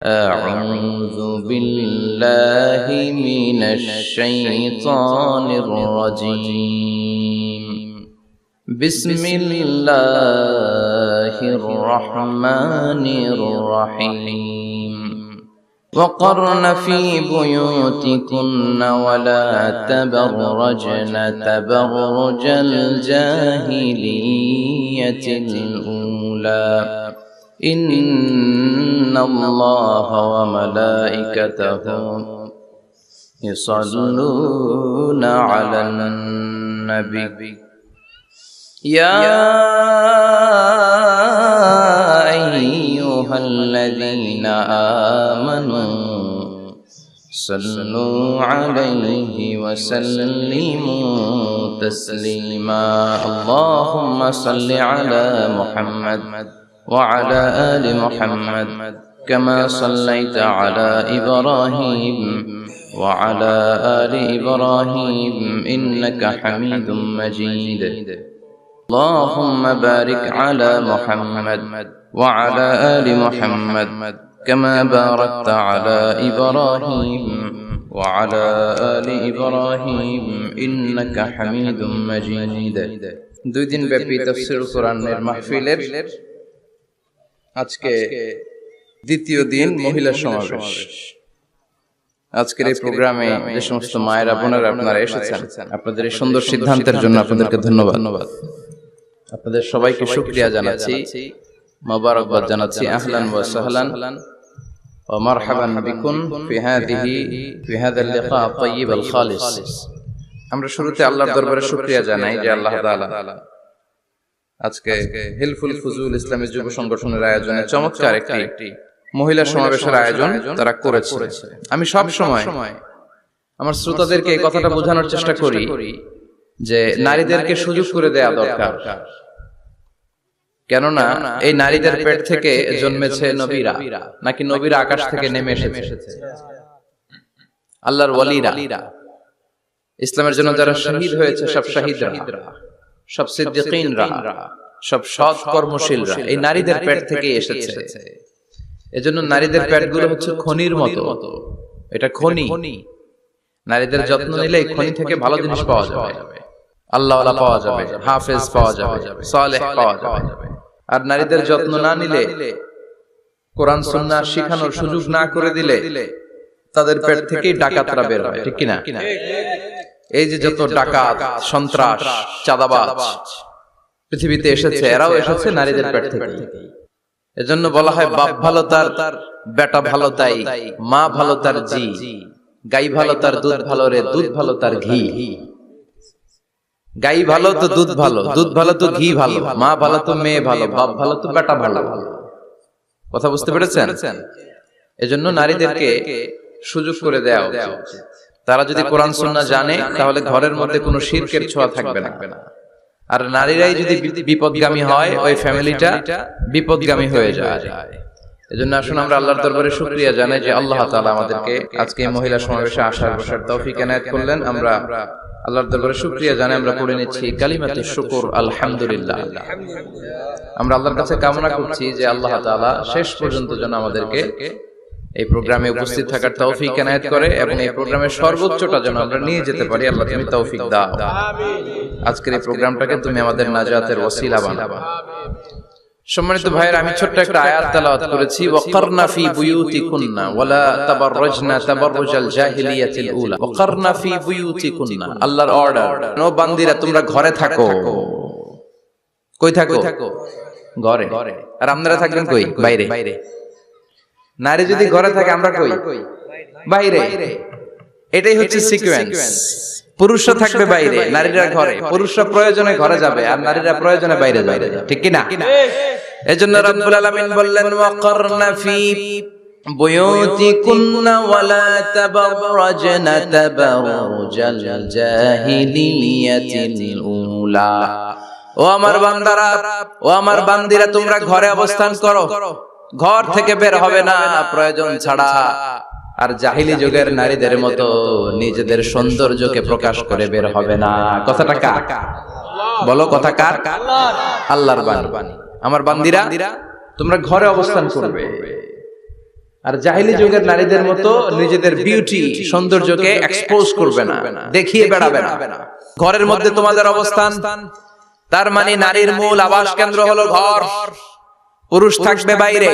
أعوذ بالله من الشيطان الرجيم. بسم الله الرحمن الرحيم. وقرن في بيوتكن ولا تبرجن تبرج الجاهلية الأولى إن الله وملائكته يصلون على النبي يا أيها الذين آمنوا صلوا عليه وسلموا تسليما. اللهم صل على محمد وعلى آل محمد كما صليت على إبراهيم وعلى آل إبراهيم إنك حميد مجيد. اللهم بارك على محمد وعلى آل محمد كما باركت على إبراهيم وعلى آل إبراهيم إنك حميد مجيد. দুই দিন ব্যাপী তাফসীর কোরআনের মাহফিলের আজকে দ্বিতীয় দিন মহিলা সমাবেশ। আজকের এই প্রোগ্রামে যে সমস্ত মায়েরা বোনেরা আপনারা এসেছেন, আপনাদের এই সুন্দর সিদ্ধান্তের জন্য আপনাদেরকে ধন্যবাদ। আপনাদের সবাইকে শুকরিয়া জানাচ্ছি, মোবারকবাদ জানাচ্ছি। আহলান ওয়া সাহলান ওয়া মারহাবান বিকুম ফি হাযাল লিকা আত-তাইয়িব আল-খালিস। আমরা শুরুতে আল্লাহর দরবারে শুকরিয়া জানাই যে আল্লাহ তাআলা আজকে হিলফুল ফুজুল ইসলামী যুব সংগঠনের আয়োজনে চমৎকার একটি মহিলা সমাবেশের আয়োজন তারা করেছে। আমি সব সময় আমার শ্রোতাদেরকে এই কথাটা বোঝানোর চেষ্টা করি যে নারীদেরকে সুযোগ করে দেয়া দরকার, কেননা এই নারীদের পেট থেকে জন্মেছে নবীরা, নাকি নবীরা আকাশ থেকে নেমে এসেছে? আল্লাহর ওয়ালিরা, ইসলামের জন্য যারা শহীদ হয়েছে, সব শহীদরা, সব সিদ্দিকীনরা, সব সৎ কর্মশীলরা এই নারীদের পেট থেকে এসেছে। এজন্য নারীদের পেটগুলো হচ্ছে খনির মতো, এটা খনি। নারীদের যত্ন নিলে এই খনি থেকে ভালো জিনিস পাওয়া যাবে, আল্লাহওয়ালা পাওয়া যাবে, হাফেজ পাওয়া যাবে, সালেহ পাওয়া যাবে। আর নারীদের যত্ন না নিলে, কোরআন সুন্নাহ শিখানোর সুযোগ না করে দিলে তাদের পেট থেকেই ডাকাতরা বের হয়, ঠিক কিনা? এই যে যত ডাকাত, সন্ত্রাস, চাঁদাবাজ পৃথিবীতে এসেছে, এরাও এসেছে নারীদের পেট থেকে। এজন্য বলা হয় বাপ ভালো তার বেটা ভালো তাই, মা ভালো তার জি, গাই ভালো তার দুধ ভালো রে, দুধ ভালো তার ঘি। গাই ভালো তো দুধ ভালো, দুধ ভালো তো ঘি ভালো, মা ভালো তো মেয়ে ভালো, বাপ ভালো তো বেটা ভালো। কথা বুঝতে পেরেছেন? এজন্য নারীদেরকে সুযোগ করে দেওয়া উচিত। তারা যদি কোরআন সুন্নাহ জানে তাহলে ঘরের মধ্যে কোনো শিরকের ছোঁয়া থাকবে না। আর নারীরাই যদি বিপদগামী হয়, ওই ফ্যামিলিটা বিপদগামী হয়ে যায়। এজন্য আসুন আমরা আল্লাহর দরবারে শুকরিয়া জানাই যে আল্লাহ তাআলা আমাদেরকে আজকে মহিলা সমাবেশে আসার বসার তৌফিক এনায়েত করলেন। আমরা আল্লাহর দরবারে শুকরিয়া জানাই। আমরা পড়ে নিচ্ছি কালিমাতুশ শুকর, আলহামদুলিল্লাহ। আমরা আল্লাহর কাছে কামনা করছি যে আল্লাহ তাআলা শেষ পর্যন্ত যেন আমাদেরকে এই প্রোগ্রামে উপস্থিত থাকার তৌফিক এনায়েত করে এবং এই প্রোগ্রামের সর্বোচ্চটা যেন আমরা নিয়ে যেতে পারি। আল্লাহ তুমি তৌফিক দাও। আজকের এই প্রোগ্রামটাকে তুমি আমাদের নাজাতের ওসিলা বানাও। সম্মানিত ভাইয়েরা, আমি ছোট্ট একটা আয়াত তেলাওয়াত করেছি, ওয়াকারনা ফি বুয়ুতিকুন্না ওয়ালা তাবাররাজনা তাবাররুজাল জাহিলিয়াতিল উলা। ওয়াকারনা ফি বুয়ুতিকুন্না, আল্লাহর অর্ডার, ও বান্দিরা তোমরা ঘরে থাকো। কই থাকো? ঘরে। আর আপনারা থাকবেন কই? বাইরে। নারী যদি ঘরে থাকে, আমরা কই? বাইরে। এটাই হচ্ছে সিকোয়েন্স। পুরুষরা থাকবে বাইরে, নারীরা ঘরে। পুরুষরা প্রয়োজনে ঘরে যাবে আর নারীরা প্রয়োজনে বাইরে যাবে, ঠিক কি না? এজন্য রব্বুল আলামিন বললেন ওয়াকারনা ফি বুয়ুতিকুন্না ওয়ালা তাবাররাজনা তাবাররুজাল জাহিলিয়াতিল উলা। ও আমার বান্দারা, ও আমার বান্দিরা, তোমরা ঘরে অবস্থান করো, ঘর থেকে বের হবে না প্রয়োজন ছাড়া। আর জাহিলি যুগের নারীদের মতো নিজেদের সৌন্দর্যকে প্রকাশ করে বের হবে না। কথাটা কার? বলো, কথা কার? আল্লাহর বাণী। আমার বান্দিরা তোমরা ঘরে অবস্থান করবে। আর জাহিলি যুগের নারীদের মতো নিজেদের বিউটি সৌন্দর্যকে এক্সপোজ করবে না, দেখিয়ে বেড়াবে না। ঘরের মধ্যে তোমাদের অবস্থান, তার মানে নারীর মূল আবাস কেন্দ্র হলো ঘর। পুরুষ থাকবে বাইরে,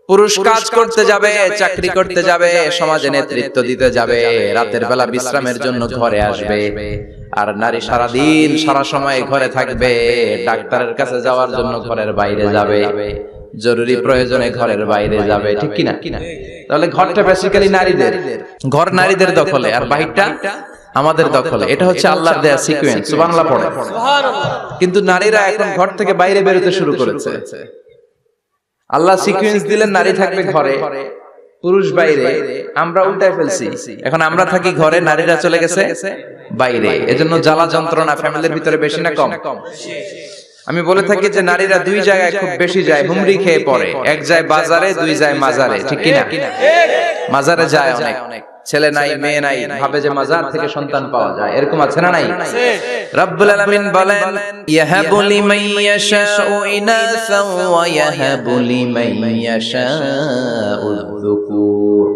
পুরুষ কাজ করতে যাবে, চাকরি করতে যাবে, সমাজে নেতৃত্ব দিতে যাবে, রাতের বেলা বিশ্রামের জন্য ঘরে আসবে। আর নারী সারাদিন সারা সময় ঘরে থাকবে, ডাক্তারের কাছে যাওয়ার জন্য ঘরের বাইরে যাবে, জরুরি প্রয়োজনে ঘরের বাইরে যাবে, ঠিক কিনা? তাহলে ঘরটা বেসিক্যালি নারীদের, ঘর নারীদের দখলে আর বাহিরটা আমাদের দখলে। এটা হচ্ছে আল্লাহর দেয়া সিকোয়েন্স। সুবহানাল্লাহ পড়ে। কিন্তু নারীরা এখন ঘর থেকে বাইরে বেরোতে শুরু করেছে। আল্লাহ সিকোয়েন্স দিলেন নারী থাকবে ঘরে, পুরুষ বাইরে। আমরা উল্টায় ফেলছি, এখন আমরা থাকি ঘরে, নারীরা চলে গেছে বাইরে। এজন্য জ্বালা যন্ত্রণা ফ্যামিলির ভিতরে বেশি না কম? আমি বলে থাকি যে নারীরা দুই জায়গায় খুব বেশি যায়, হুমড়ি খেয়ে পড়ে। এক যায় বাজারে, দুই যায় মাজারে, ঠিক কিনা? মাজারে যায় অনেক, ছেলে নাই মেয়ে নাই, ভাবে যে মাজার থেকে সন্তান পাওয়া যায়। এরকম আছে না নাই? রব্বুল আলামিন বলেন, ইয়াহাবু লিমান ইয়াশাউ ইনাসান ওয়া ইয়াহাবু লিমান ইয়াশাউ যুকুর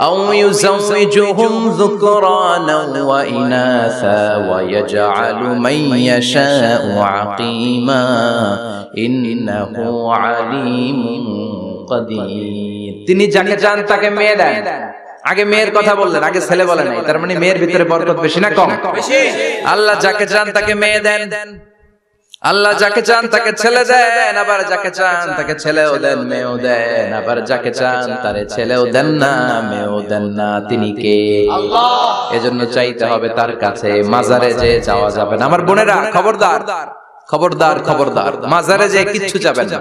আও ইউযাওয়িজুহুম যুকরানান ওয়া ইনাসা ওয়া ইয়াজআলু মান ইয়াশাউ আকিমা ইন্নাহু আলিমুন কাদির। তিনি যাকে চান তাকে মেয়ে দেন। আগে মেয়ের কথা বললেন, আগে ছেলে বলেন নাই। তার মানে মেয়ের ভিতরে বরকত বেশি না কম? আল্লাহ যাকে চান তাকে মেয়ে দেন, আল্লাহ যাকে চান তাকে ছেলে দেন, আবার যাকে চান তাকে ছেলেও দেন, মেয়েও দেন, আবার যাকে চান তারে ছেলেও দেন না, মেয়েও দেন না। তিনি কে? আল্লাহ। এজন্য চাইতে হবে তার কাছে, মাজারে যে যাওয়া যাবে না। আমার বোনেরা খবরদার, খবরদার, খবরদার, মাজারে যে কিচ্ছু যাবেন না।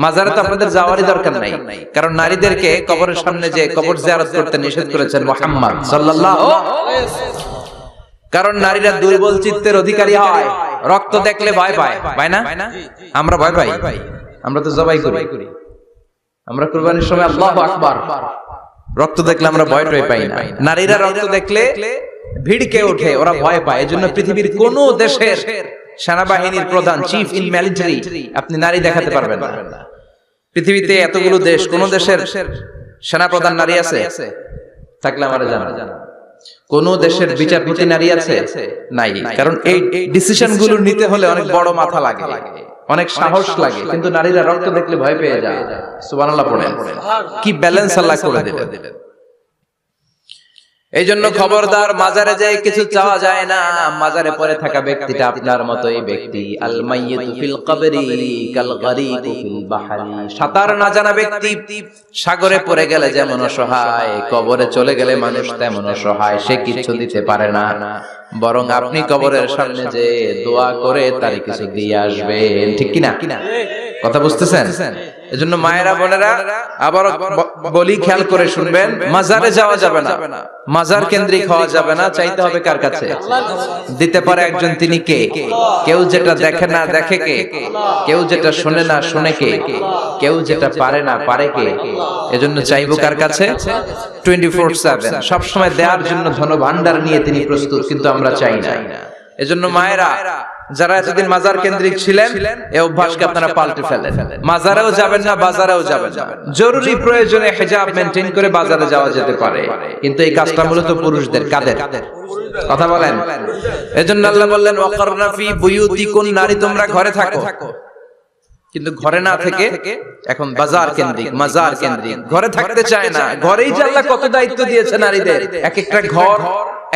মাজারে তো আপনাদের যাওয়ারই দরকার নাই, কারণ নারীদেরকে কবরের সামনে যে কবর জিয়ারত করতে নিষেধ করেছেন মুহাম্মদ সাল্লাল্লাহু আলাইহি ওয়াসাল্লাম। কারণ নারীরা দুর্বল চিত্তের অধিকারী হয়, রক্ত দেখলে ভয় পায়, পায় না? আমরা ভয় পাই, আমরা তো জবাই করি, আমরা কুরবানির সময় আল্লাহু আকবার, রক্ত দেখলে আমরা ভয় পাই না। নারীরা রক্ত দেখলে ভিড়কে ওঠে, ওরা ভয় পায়। এজন্য পৃথিবীর কোন দেশের সেনাবাহিনীর প্রধান, চিফ ইন মিলিটারি, আপনি নারী দেখাতে পারবেন না। পৃথিবীতে এতগুলো দেশ, কোন দেশের সেনাপ্রধান নারী আছে? থাকলে আমারে জানান। কোন দেশের বিচারপতি নারী আছে? নাই। কারণ এই ডিসিশন গুলো নিতে হলে অনেক বড় মাথা লাগে, অনেক সাহস লাগে। কিন্তু নারীরা রক্ত দেখলে ভয় পেয়ে যায়। সুবহানাল্লাহ পড়েন। কি ব্যালেন্স আল্লাহ করে দিলেন। এই জন্য খবরদার, মাজারে যেয়ে কিছু চাওয়া যায় না। মাজারে পড়ে থাকা ব্যক্তিটা আপনার মতোই ব্যক্তি। আল মাইয়িতু ফিল কবরি কাল গরিকু ফিল বাহরি। সাঁতার না জানা ব্যক্তি সাগরে পড়ে গেলে যেমন অসহায়, কবরে চলে গেলে মানুষ তেমন অসহায়। সে কিছু দিতে পারে না, বরং আপনি কবরের সামনে যে দোয়া করে তার কিছু দিয়ে আসবেন, ঠিক কিনা? কথা বুঝতেছেন? এজন্য মায়েরা বোনেরা আবার বলি, খেয়াল করে শুনবেন, মাজারে যাওয়া যাবে না, মাজার কেন্দ্রিক হওয়া যাবে না। চাইতে হবে কার কাছে? দিতে পারে একজন, তিনি কে? কেউ যেটা দেখে না দেখে কে? কেউ যেটা শুনে না শুনে কে? কেউ যেটা পারে না পারে কে? এজন্য চাইবো কার কাছে? 24/7 সব সময় দেওয়ার জন্য ধন ভান্ডার নিয়ে তিনি প্রস্তুত, কিন্তু আমরা চাই না। এজন্য মায়েরা যারা এতদিন মাজার কেন্দ্রিক ছিলেন, এই অভ্যাসকে আপনারা পাল্টে ফেলেন। মাজারেও যাবেন না, বাজারেও যাবেন না। জরুরি প্রয়োজনে হিজাব মেইনটেইন করে বাজারে যাওয়া যেতে পারে, কিন্তু এই কাজটা মূলত পুরুষদের। কাদের কথা বলেন? এজন্য আল্লাহ বললেন, ওয়াকারনা ফি বুয়ুতিকুন, নারী তোমরা ঘরে থাকো। কিন্তু ঘরে না থেকে এখন বাজার কেন্দ্রিক, মাজার কেন্দ্রিক, ঘরে থাকতে চায় না। ঘরেই যে আল্লাহ কত দায়িত্ব দিয়েছে নারীদের। এক একটা ঘর,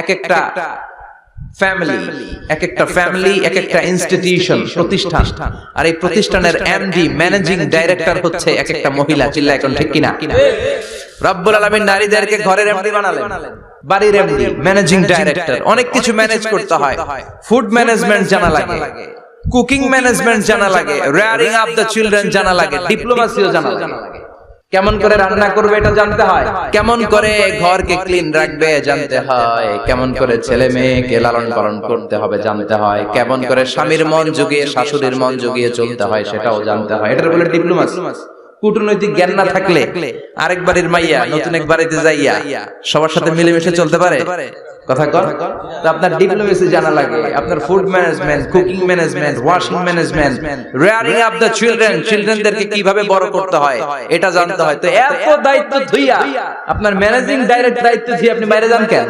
এক একটা ফ্যামিলি, এক একটা ফ্যামিলি, এক একটা ইনস্টিটিউশন, প্রতিষ্ঠান। আর এই প্রতিষ্ঠানের এমডি, ম্যানেজিং ডাইরেক্টর হচ্ছে এক একটা মহিলা। চিল্লা এখন ঠিক কিনা? রব্বুল আলামিন নারীদেরকে ঘরের এমডি বানালেন, বাড়ির এমডি, ম্যানেজিং ডাইরেক্টর। অনেক কিছু ম্যানেজ করতে হয়। ফুড ম্যানেজমেন্ট জানা লাগে, কুকিং ম্যানেজমেন্ট জানা লাগে, রেয়ারিং আপ দ্য চিলড্রেন জানা লাগে, ডিপ্লোমাসিও জানা লাগে। কেমন করে রান্না করবে এটা জানতে হয়, কেমন করে ঘরকে ক্লিন রাখবে জানতে হয়, কেমন করে ছেলে মেয়েকে লালন পালন করতে হবে জানতে হয়, কেমন করে স্বামীর মন জুগিয়ে শাশুড়ির মন জুগিয়ে চলতে হয় সেটাও জানতে হয়। এটা বলে ডিপ্লোমাসি। কূটনৈতিক জ্ঞান না থাকলে আরেক বাড়ির মাইয়া নতুন এক বাড়িতে যাইয়া সবার সাথে মিলেমিশে চলতে পারে? কথা কন। তো আপনার ডিপ্লোমেসি জানা লাগে, আপনার food management, cooking management, washing management, rearing up the চিলড্রেনদেরকে কিভাবে বড় করতে হয় এটা জানতে হয়। তো এত দায়িত্ব ধুইয়া আপনার ম্যানেজিং ডাইরেক্ট দায়িত্ব দিয়ে আপনি বাইরে যান কেন?